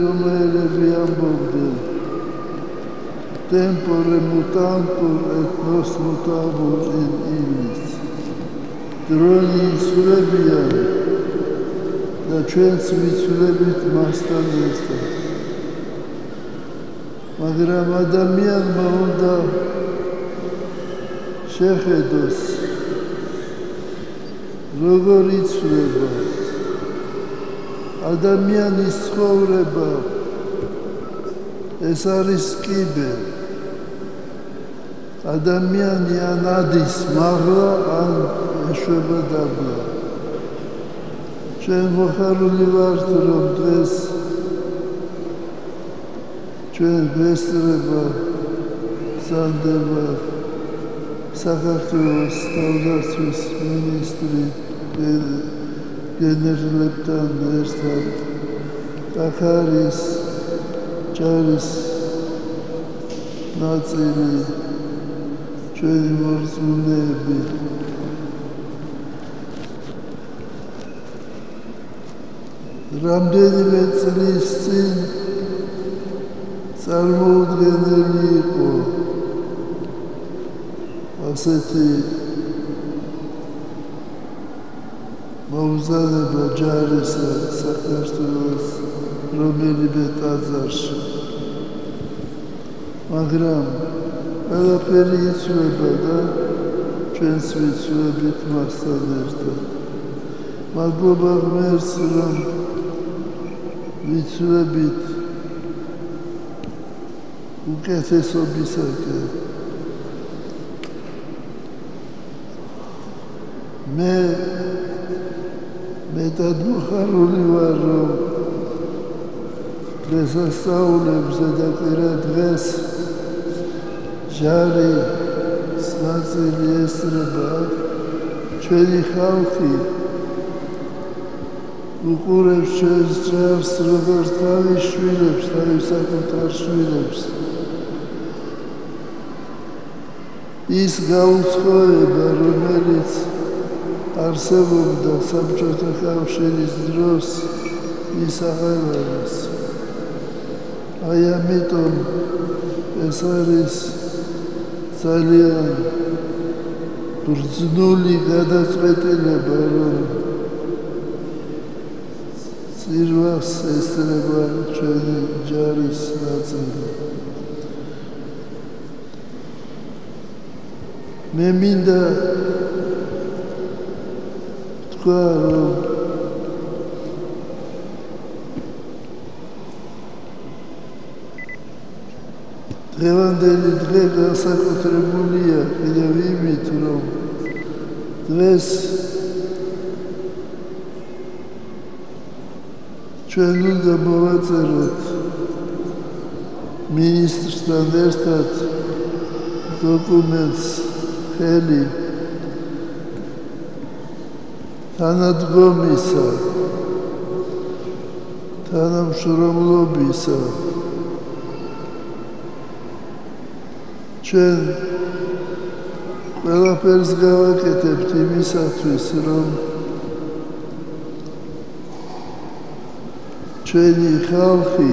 რომაელები ამბობდნენ tempore mutantur et nos mutabur in illis დროინი იცვლებიან და ჩვენც ვიცვლებით მასთან ერთად მაგრამ ადამიანმა უნდა შეხედოს როგორ იცვლება ადამიანის ცხოვრება ეს არის კიბე ადამიანი ან ადის მაღლა ან ეშვება დაბლა ჩვენ მოხარული ვართ რომ დღეს ჩვენ გვესწრება გზანდება საქართველოს თავდაცვის მინისტრი გენერლებთან ერთად კახარის ჯარის ნაწილი ჩვენი მორწმუნეები რამდენიმე წლის წინ წარმოუდგენელი იყო ასეთი მომზადება ჯარისა საქართველოს რომელიმე ტაძარში მაგრამ ყველაფერი იცვლება და ჩვენც ვიცვლებით მასთან ერთად მადლობა ღმერთს რომ ვიცვლებით უკეთესობისაკენ მე მეტად მოხარული ვარ რომ დღესასწაულებზე და კვირა დღეს ჯარის ნაწილი ესწრება ჩვენი ხალხი უყურებს ჩვენს ჯარს როგორც თავის შვილებს თავის საკუთარ შვილებს ის გაუცხოება რომელიც არსებობდა საბჭოთა კავშირის დროს ის აღარ არის აი ამიტომ ეს არის ძალიან ბრძნული გადაწყვეტილება რომ წირვას ესწრება ჩვენი ჯარის ნაწილი მე მინდა თქვა რომ დღევანდელი დღე განსაკუთრებულია კიდევ იმით რომ დღეს ჩვენ უნდა მოვაწეროთ მინისტრთან ერთად დოკუმენტს ხელი თანადგომისა თანამშრომლობისა ჩვენ ყველაფერს გავაკეთებთ იმისათვის რომ ჩვენი ხალხი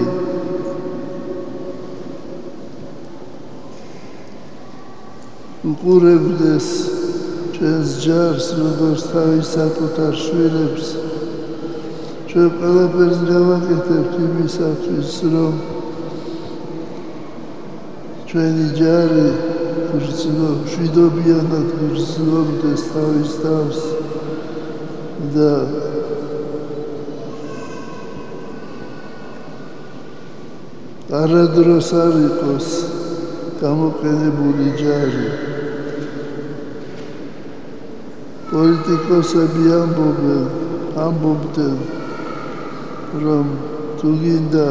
უყურებდეს ჩვენს ჯარს როგორც თავის საკუთარ შვილებს ჩვენ ყველაფერს გავაკეთებთ იმისათვის რომ ჩვენი ჯარი მშვიდობიანად გრძნობდეს თავის თავს და არადროს არ იყოს გამოყენებული ჯარი პოლიტიკოსები ამბობდნენ რომ თუ გინდა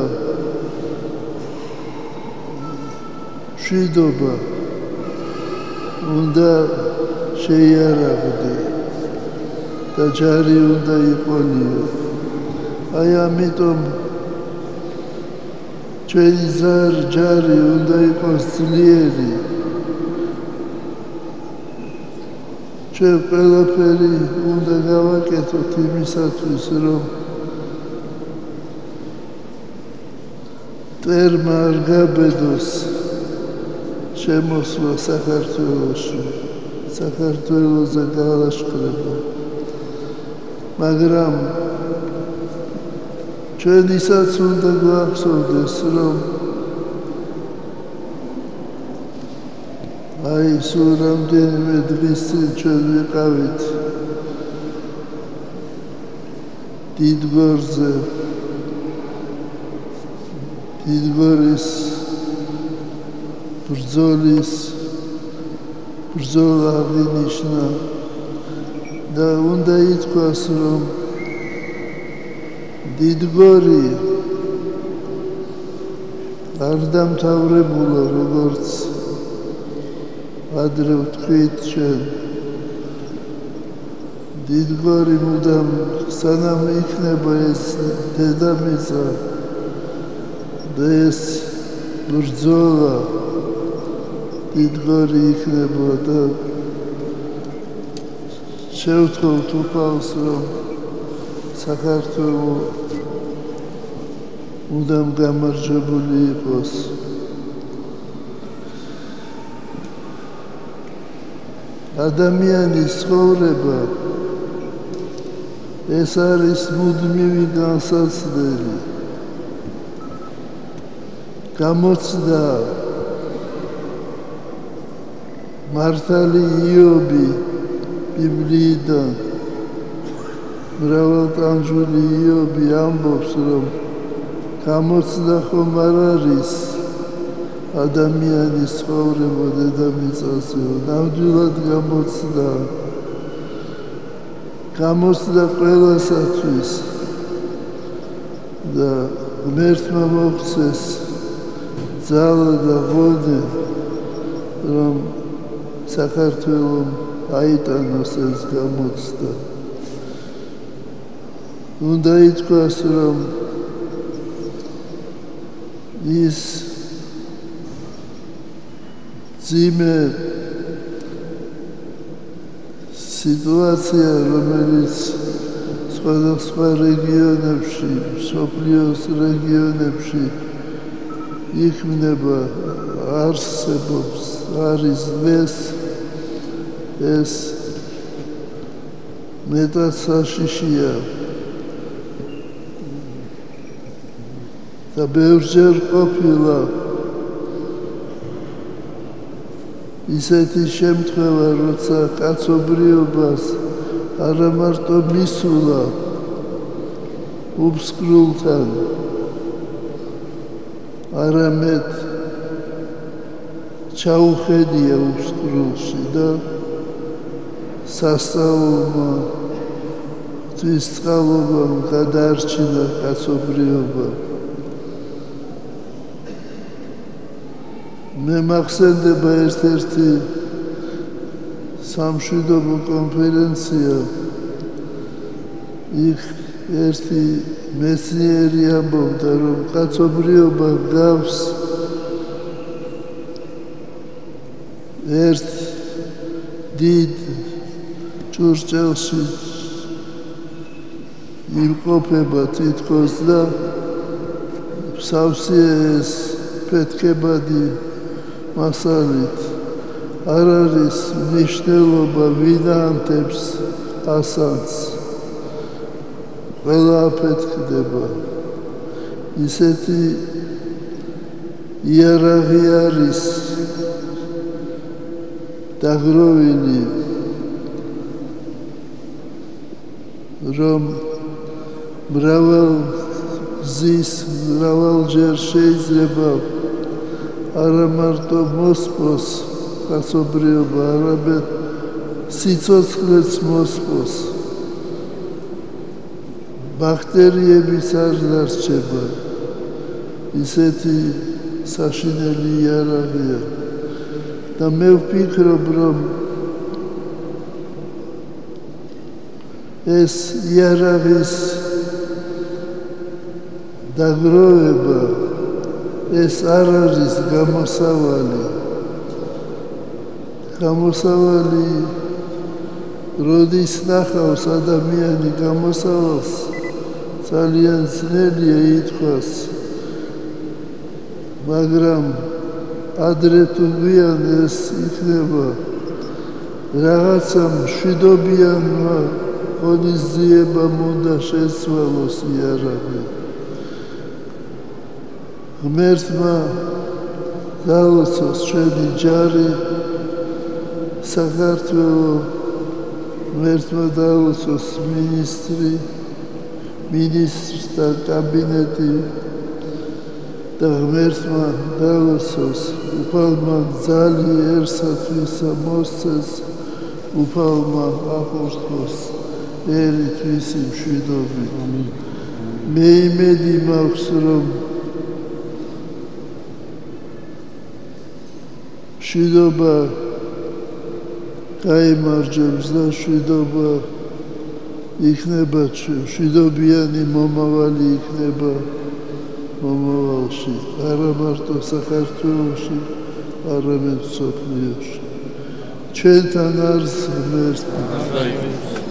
მშვიდობა უნდა შეიარაღდე და ჯარი უნდა იყონიო აი ამიტომ ჩვენი ჯარი უნდა იყოს ძლიერი ჩვენ ყველაფერი უნდა გავაკეთოთ იმისათვის რომ მწერმა არ გაბედოს შემოსვლა საქართველოში, საქართველოზე გალაშქრება, მაგრამ ჩვენისაც უნდა გვახსოვდეს, რომ აი სულ რამდენიმე დღის წინ ჩვენ ვიყავით დიდგორზე, დიდგორის ბრძოლა აღინიშნა და უნდა ითქვას, რომ დიდგორი არ დამთავრებულა, როგორც ადრე ვთქვით ჩვენ. დიდგორი მუდამ სანამ იქნება ეს დედამიწა და ეს ბრძოლა დიდგორი იქნება და შევთხოვთ უფალს, რომ საქართველო მუდამ გამარჯვებული იყოს. ადამიანის ცხოვრება ეს არის მუდმივი განსაცდელი. გამოცდა მართალი იობი ბიბლიიდან, მრავალტანჯული იობი ამბობს, რომ გამოცდა ხომ არ არის ადამიანის ცხოვრება დედამიწაზე, ნამდვილად გამოცდა ყველასათვის და ღმერთმა მოგვცეს ძალა და ღონე, რომ საქართველომ აიტანოს ეს გამოცდა. უნდა ითქვას, რომ ის ძიმე სიტუაცია, რომელიც სხვადასხვა რეგიონებში, მსოფლიოს რეგიონებში იქმნება, არსებობს, არის დღეს, ეს მეტად საშიშია და ბევრჯერ ყოფილა ისეთი შემთხვევა, როცა კაცობრიობას არა მარტო მისულა უბსკრულთან, არამედ ჩაუხედია უბსკრულში და სასწაულმა ღვთისწყალობამ გადაარჩინა კაცობრიობა. მე მახსენდება ერთ-ერთი სამშვიდობო კონფერენცია. იქ ერთი მეცნიერი ამბობდა, რომ კაცობრიობა გავს ერთ დიდ ჭურჭელში იმყოფება თითქოს და სავსეა ეს ფეთქებადი მასალით. არ არის მნიშვნელობა ვინ ანთებს ასანს, ყველა აფეთქდება. ისეთი იარაღი არის დაგროვილი, რომ მრავალჯერ შეიძლება არა მარტო მოსპოს კაცობრიობა, არამედ სიცოცხლეც მოსპოს. ბაქტერიებიც არ დარჩება. ისეთი საშინელი იარაღია. და მე ვფიქრობ, რომ ეს იარაღის დაგროვება ეს არ არის გამოსავალი. გამოსავალი, როდის ნახავს ადამიანი გამოსავალს, ძალიან ძნელია ითქვას. მაგრამ ადრე თუ გვიან ეს იქნება რაღაცა მშვიდობიანმა ღონისძიებამ უნდა შეცვალოს იარაღი. ღმერთმა დაუწოს ჩვენი ჯარი საქართველო, ღმერთმა დაუწოს მინისტრთა კაბინეტი და ღმერთმა დაუწოს უფალმა ძალი ერთსათვისა მოსცეს, უფალმა ახორცხვოს ერით მისი მშვიდობით. მე იმედი მაქვს, რომ მშვიდობა გაიმარჯვებს და მშვიდობა იქნება, მშვიდობიანი მომავალი იქნება მომავალში, არა მარტო საქართველოში, არამედ მსოფლიოში. ჩვენთან არის ღმერთი.